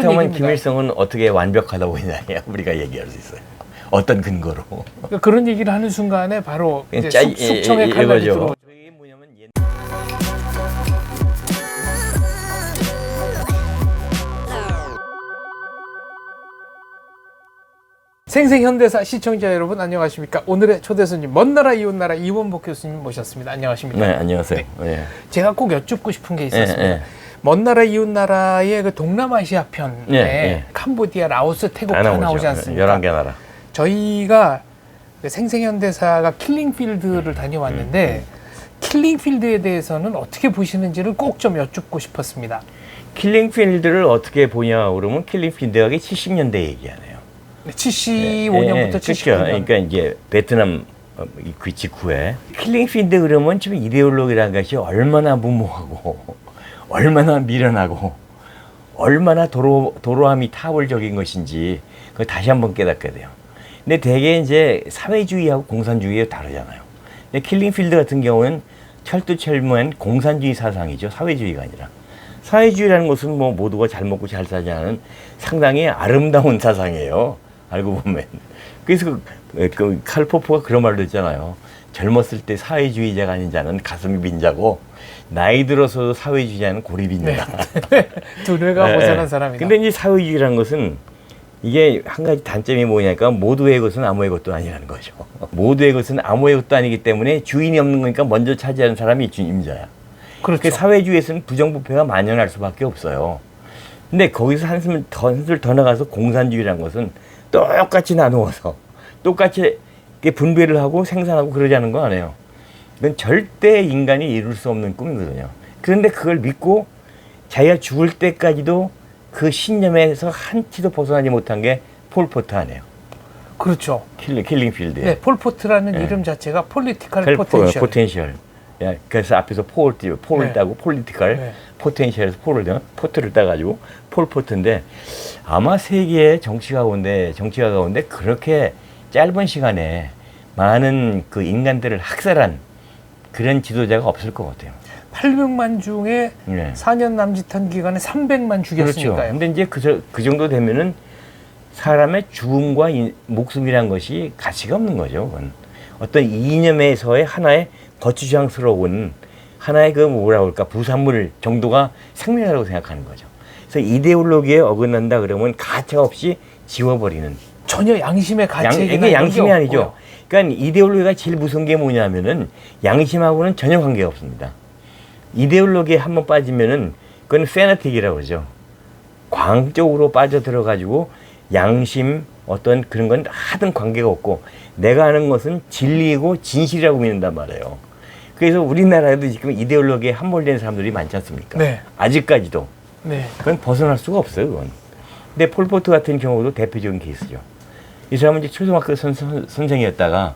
그렇다면 얘기입니다. 김일성은 어떻게 완벽하다고 했냐 우리가 얘기할 수 있어요. 어떤 근거로? 그러니까 그런 얘기를 하는 순간에 바로 이제 짜- 숙청의 칼날이 이거죠. 들어오죠. 이게 뭐냐면 생생현대사 시청자 여러분 안녕하십니까? 오늘의 초대 손님 먼나라 이웃나라 이원복 교수님 모셨습니다. 안녕하십니까? 네, 안녕하세요. 네. 제가 꼭 여쭙고 싶은 게 있었습니다. 네, 네. 먼나라 이웃나라의 그 동남아시아 편에 네. 캄보디아, 라오스, 태국 다 나오지 않습니까? 11개 나라. 저희가 그 생생현대사가 킬링필드를 다녀왔는데 킬링필드에 대해서는 어떻게 보시는지를 꼭 좀 여쭙고 싶었습니다. 킬링필드를 어떻게 보냐 그러면 킬링필드가 70년대 얘기하네요. 75년부터 79년. 그러니까 이제 베트남 그 직후에 킬링필드 그러면 지금 이데올로기라는 것이 얼마나 무모하고 얼마나 미련하고 얼마나 도로함이 타월적인 것인지 그걸 다시 한번 깨닫게 돼요. 근데 대개 이제 사회주의하고 공산주의가 다르잖아요. 근데 킬링필드 같은 경우는 철두철미한 공산주의 사상이죠. 사회주의가 아니라. 사회주의라는 것은 뭐 모두가 잘 먹고 잘 사자는 상당히 아름다운 사상이에요. 알고 보면. 그래서 그 칼포프가 그런 말도 했잖아요. 젊었을 때 사회주의자가 아닌 자는 가슴이 빈 자고 나이 들어서도 사회주의자는 골이 빈 자다. 두 뇌가 모자란 사람이다. 근데 이제 사회주의라는 것은 이게 한 가지 단점이 뭐냐니까 모두의 것은 아무의 것도 아니라는 거죠. 모두의 것은 아무의 것도 아니기 때문에 주인이 없는 거니까 먼저 차지하는 사람이 임자야. 그렇죠. 사회주의에서는 부정부패가 만연할 수밖에 없어요. 근데 거기서 한숨을 더 나가서 공산주의라는 것은 똑같이 나누어서 똑같이 분배를 하고 생산하고 그러자는 거 아니에요. 이건 절대 인간이 이룰 수 없는 꿈이거든요. 그런데 그걸 믿고 자기가 죽을 때까지도 그 신념에서 한 치도 벗어나지 못한 게 폴포트 아니에요. 그렇죠. 킬링필드에. 네, 폴포트라는 이름 자체가 폴리티컬 포텐셜. 그래서 앞에서 폴을 따고 폴리티컬 포텐셜에서 포트를 따가지고 폴포트인데 아마 세계의 정치가 가운데 그렇게 짧은 시간에 많은 그 인간들을 학살한 그런 지도자가 없을 것 같아요. 800만 중에 4년 남짓한 기간에 300만 죽였으니까요. 그렇죠. 근데 이제 그 정도 되면은 사람의 죽음과 목숨이란 것이 가치가 없는 거죠. 그건. 어떤 이념에서의 하나의 거추장스러운 하나의 그 뭐라고 할까 부산물 정도가 생명이라고 생각하는 거죠. 그래서 이데올로기에 어긋난다 그러면 가차 없이 지워버리는. 전혀 양심의 가치 이게 양심이 아니죠. 그러니까 이데올로기가 제일 무서운 게 뭐냐면은 양심하고는 전혀 관계가 없습니다. 이데올로기에 한번 빠지면은 그건 페나틱이라고 그러죠. 광적으로 빠져들어가지고 양심 어떤 그런 건 하등 관계가 없고 내가 하는 것은 진리이고 진실이라고 믿는단 말이에요. 그래서 우리나라에도 지금 이데올로기에 함몰된 사람들이 많지 않습니까? 네. 아직까지도. 네. 그건 벗어날 수가 없어요. 그건. 근데 폴포트 같은 경우도 대표적인 케이스죠. 이 사람은 이제 초등학교 선생이었다가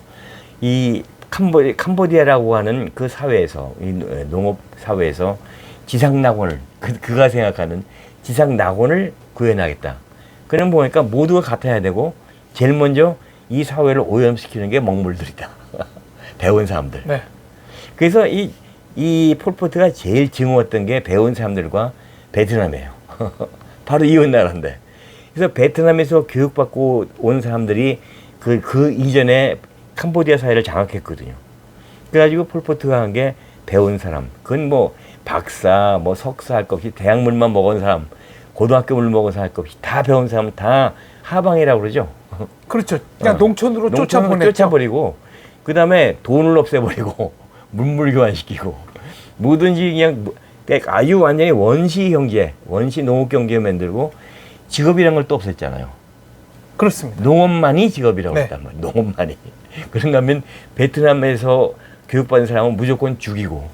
이 캄보디아라고 하는 그 사회에서 이 농업 사회에서 지상낙원을 그가 생각하는 지상낙원을 구현하겠다. 그럼 보니까 모두가 같아야 되고 제일 먼저 이 사회를 오염시키는 게 먹물들이다. 배운 사람들. 네. 그래서 이 폴포트가 제일 증오했던 게 배운 사람들과 베트남이에요. 바로 이웃 나라인데. 그래서 베트남에서 교육받고 온 사람들이 그 이전에 캄보디아 사회를 장악했거든요. 그래가지고 폴포트가 한 게 배운 사람. 그건 뭐 박사, 뭐 석사 할 것 없이 대학물만 먹은 사람, 고등학교 물 먹어서 할 것 없이 다 배운 사람 다 하방이라고 그러죠. 그렇죠. 그냥 농촌으로 쫓아버리고 그 다음에 돈을 없애버리고 문물교환시키고 뭐든지 그냥 아주 완전히 원시 경제, 원시 농업 경제 만들고 직업이란 걸 또 없앴잖아요. 그렇습니다. 농업만이 직업이라고 했단 말이에요. 농업만이. 그런가 하면 베트남에서 교육받은 사람은 무조건 죽이고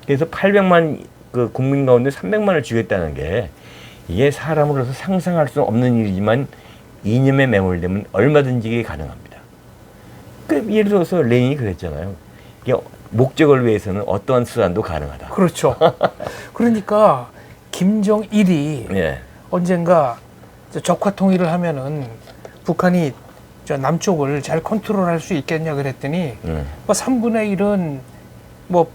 그래서 800만 그 국민 가운데 300만을 죽였다는 게 이게 사람으로서 상상할 수 없는 일이지만 이념에 매몰되면 얼마든지 이게 가능합니다. 그 예를 들어서 레닌이 그랬잖아요. 이게 목적을 위해서는 어떠한 수단도 가능하다. 그렇죠. 그러니까 김정일이 언젠가 적화 통일을 하면은 북한이 저 남쪽을 잘 컨트롤할 수 있겠냐 그랬더니 뭐 3분의 1은 뭐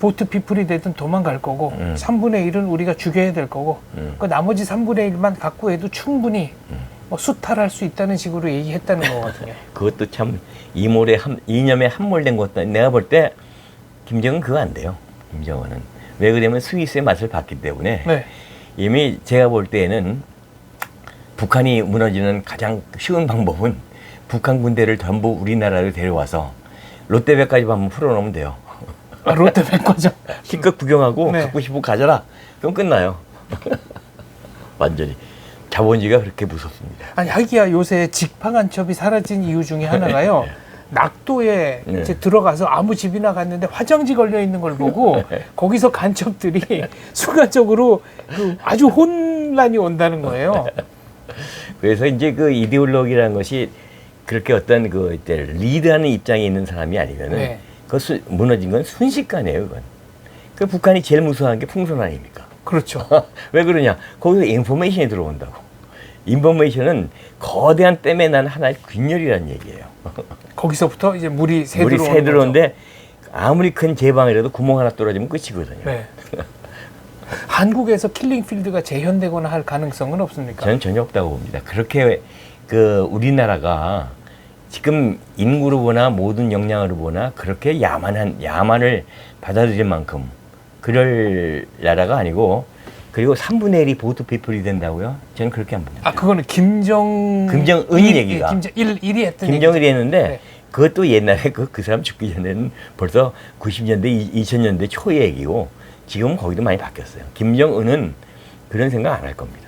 보트 피플이 되든 도망갈 거고 3분의 1은 우리가 죽여야 될 거고 그 나머지 3분의 1만 갖고 해도 충분히 뭐 수탈할 수 있다는 식으로 얘기했다는 거거든요. 그것도 참 이념에 함몰된 것도 내가 볼 때 김정은 그거 안 돼요. 김정은은 왜 그러냐면 스위스의 맛을 봤기 때문에 네. 이미 제가 볼 때에는 북한이 무너지는 가장 쉬운 방법은 북한 군대를 전부 우리나라로 데려와서 롯데백화점 한번 풀어놓으면 돼요. 아, 롯데백화점. 기껏 구경하고 네. 갖고 싶으면 가져라. 그럼 끝나요. 완전히. 자본주의가 그렇게 무섭습니다. 아니 하기야 요새 직파간첩이 사라진 이유 중에 하나가요. 낙도에 네. 이제 들어가서 아무 집이나 갔는데 화장지 걸려 있는 걸 보고 거기서 간첩들이 순간적으로 그 아주 혼란이 온다는 거예요. 그래서 이제 그 이데올로기라는 것이 그렇게 어떤 그 이제 리드하는 입장에 있는 사람이 아니면은 네. 무너진 건 순식간이에요, 그건. 그 북한이 제일 무서워하는 게 풍선 아닙니까? 그렇죠. 왜 그러냐? 거기서 인포메이션이 들어온다고. 인포메이션은 거대한 댐에 난 하나의 균열이라는 얘기예요. 거기서부터 이제 물이 새 물이 들어오는 새 들어오는데 아무리 큰 제방이라도 구멍 하나 떨어지면 끝이거든요. 네. 한국에서 킬링필드가 재현되거나 할 가능성은 없습니까? 저는 전혀 없다고 봅니다. 그렇게 그 우리나라가 지금 인구로 보나 모든 역량으로 보나 그렇게 야만을 받아들일 만큼 그럴 나라가 아니고 그리고 3분의 1이 보트 피플이 된다고요? 저는 그렇게 안 봅니다. 아 그거는 김정은 얘기가. 김정일이 했던 김정일이 했는데 네. 그것도 옛날에 그 사람 죽기 전에는 벌써 90년대, 2000년대 초의 얘기고 지금은 거기도 많이 바뀌었어요. 김정은은 그런 생각 안 할 겁니다.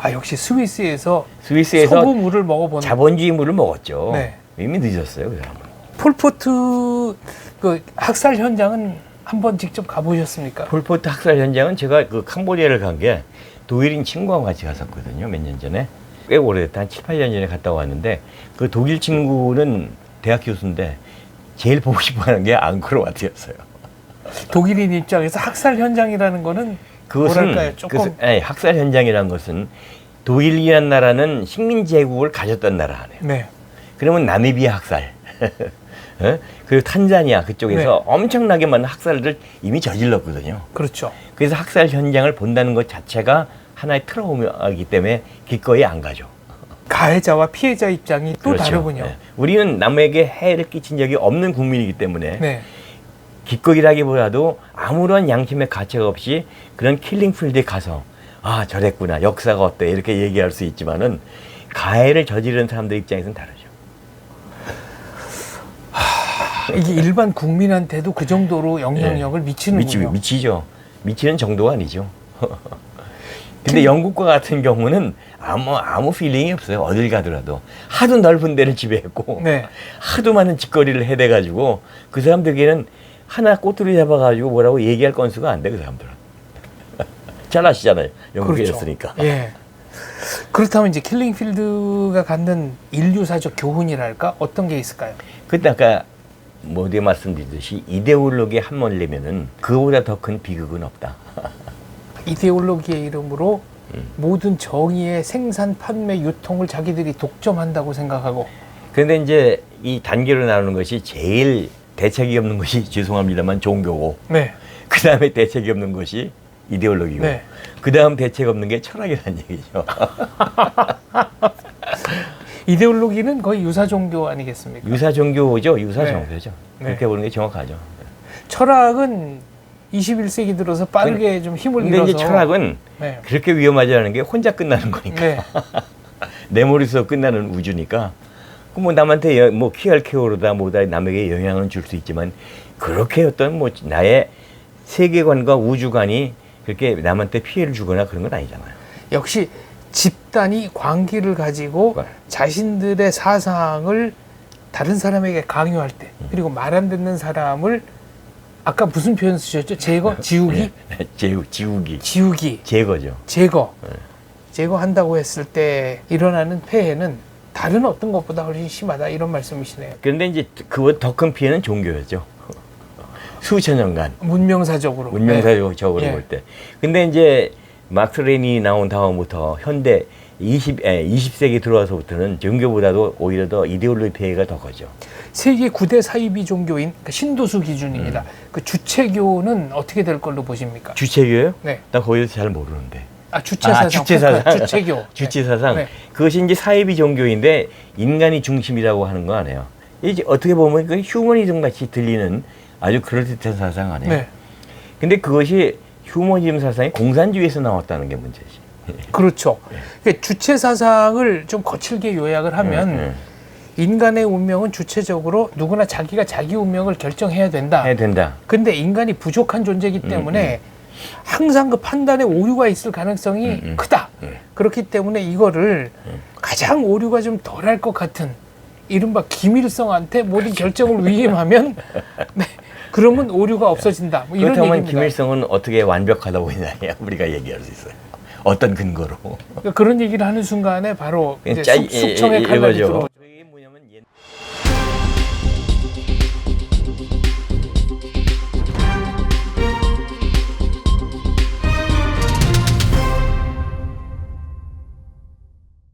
아 역시 스위스에서 스위스에서 소금물을 먹어본 자본주의 물을 먹었죠. 네. 이미 늦었어요, 그 사람은. 폴포트 그 학살 현장은 한번 직접 가보셨습니까? 폴포트 학살 현장은 제가 그 캄보디아를 간 게 독일인 친구와 같이 갔었거든요. 몇 년 전에. 꽤 오래됐다. 한 7, 8년 전에 갔다 왔는데 그 독일 친구는 대학 교수인데 제일 보고 싶어 하는 게 앙코르와트였어요. 독일인 입장에서 학살 현장이라는 거는 뭐랄까요? 조금 학살 현장이라는 것은 독일이라는 나라는 식민 제국을 가졌던 나라 아니에요. 네. 그러면 나미비아 학살, 어? 그리고 탄자니아 그쪽에서 네. 엄청나게 많은 학살을 이미 저질렀거든요. 그렇죠. 그래서 학살 현장을 본다는 것 자체가 하나의 트라우마이기 때문에 기꺼이 안 가죠. 가해자와 피해자 입장이 또 그렇죠. 다르군요. 네. 우리는 남에게 해를 끼친 적이 없는 국민이기 때문에 네. 기꺼이라기보다도 아무런 양심의 가책 없이 그런 킬링필드에 가서 아 저랬구나 역사가 어때 이렇게 얘기할 수 있지만은 가해를 저지르는 사람들 입장에서는 다르죠. 이게 일반 국민한테도 그 정도로 영향력을 미치는군요. 미치죠. 미치는 정도가 아니죠. 근데 영국과 같은 경우는 아무 필링이 없어요. 어딜 가더라도 하도 넓은 데를 지배했고 네. 하도 많은 짓거리를 해대가지고 그 사람들에게는 하나 꼬투리 잡아가지고 뭐라고 얘기할 건수가 안 돼. 그 사람들은. 잘 아시잖아요. 영국이었으니까. 그렇죠. 예. 그렇다면 이제 킬링필드가 갖는 인류사적 교훈이랄까 어떤 게 있을까요? 그때 아까 모두에 말씀드렸듯이 이데올로기에 함몰되면은 그거보다 더 큰 비극은 없다. 이데올로기의 이름으로 모든 정의의 생산, 판매, 유통을 자기들이 독점한다고 생각하고. 그런데 이제 이 단계로 나누는 것이 제일 대책이 없는 것이 죄송합니다만 종교고, 네. 그 다음에 대책이 없는 것이 이데올로기고, 네. 그 다음 대책 없는 게 철학이라는 얘기죠. 이데올로기는 거의 유사 종교 아니겠습니까? 유사 종교죠. 유사 네. 종교죠. 네. 그렇게 보는 게 정확하죠. 철학은 21세기 들어서 빠르게 좀 힘을 근데 잃어서. 이제 철학은 네. 그렇게 위험하지 않은 게 혼자 끝나는 거니까. 네. 내 머릿속 끝나는 우주니까. 그 뭐 남한테 뭐 키알케오르다 뭐다 남에게 영향을 줄 수 있지만 그렇게 어떤 뭐 나의 세계관과 우주관이 그렇게 남한테 피해를 주거나 그런 건 아니잖아요. 역시 집단이 광기를 가지고 네. 자신들의 사상을 다른 사람에게 강요할 때, 그리고 말 안 듣는 사람을 아까 무슨 표현 쓰셨죠? 제거? 지우기? 지우기. 지우기. 제거죠. 제거. 제거한다고 했을 때 일어나는 폐해는 다른 어떤 것보다 훨씬 심하다 이런 말씀이시네요. 그런데 이제 그보다 더 큰 피해는 종교였죠. 수천 년간. 문명사적으로. 문명사적으로 네. 볼 때. 근데 이제 막스 레닌이 나온 다음부터 현대 20세기 들어와서부터는 종교보다도 오히려 더 이데올로기 폐해가 더 커져. 세계 9대 사이비 종교인 그 신도수 기준입니다. 그 주체교는 어떻게 될 걸로 보십니까? 주체교요? 네. 나 거기서 잘 모르는데. 주체사상. 주체사상. 주체교. 주체사상. 네. 그것이 이제 사이비 종교인데 인간이 중심이라고 하는 거 아니에요. 이제 어떻게 보면 그 휴머니즘 같이 들리는 아주 그럴듯한 사상 아니에요. 네. 근데 그것이 휴머니즘 사상이 공산주의에서 나왔다는 게 문제지. 그렇죠. 그러니까 주체사상을 좀 거칠게 요약을 하면 인간의 운명은 주체적으로 누구나 자기가 자기 운명을 결정해야 된다. 해야 된다. 근데 인간이 부족한 존재이기 때문에 항상 그 판단에 오류가 있을 가능성이 크다. 그렇기 때문에 이거를 가장 오류가 좀 덜할 것 같은 이른바 김일성한테 모든 결정을 위임하면 네, 그러면 오류가 없어진다. 뭐 이런 그렇다면 얘기입니다. 김일성은 어떻게 완벽하다고 보이느냐 우리가 얘기할 수 있어요. 어떤 근거로. 그러니까 그런 얘기를 하는 순간에 바로 이제 짜- 숙청의 칼날이 이거죠. 들어오죠.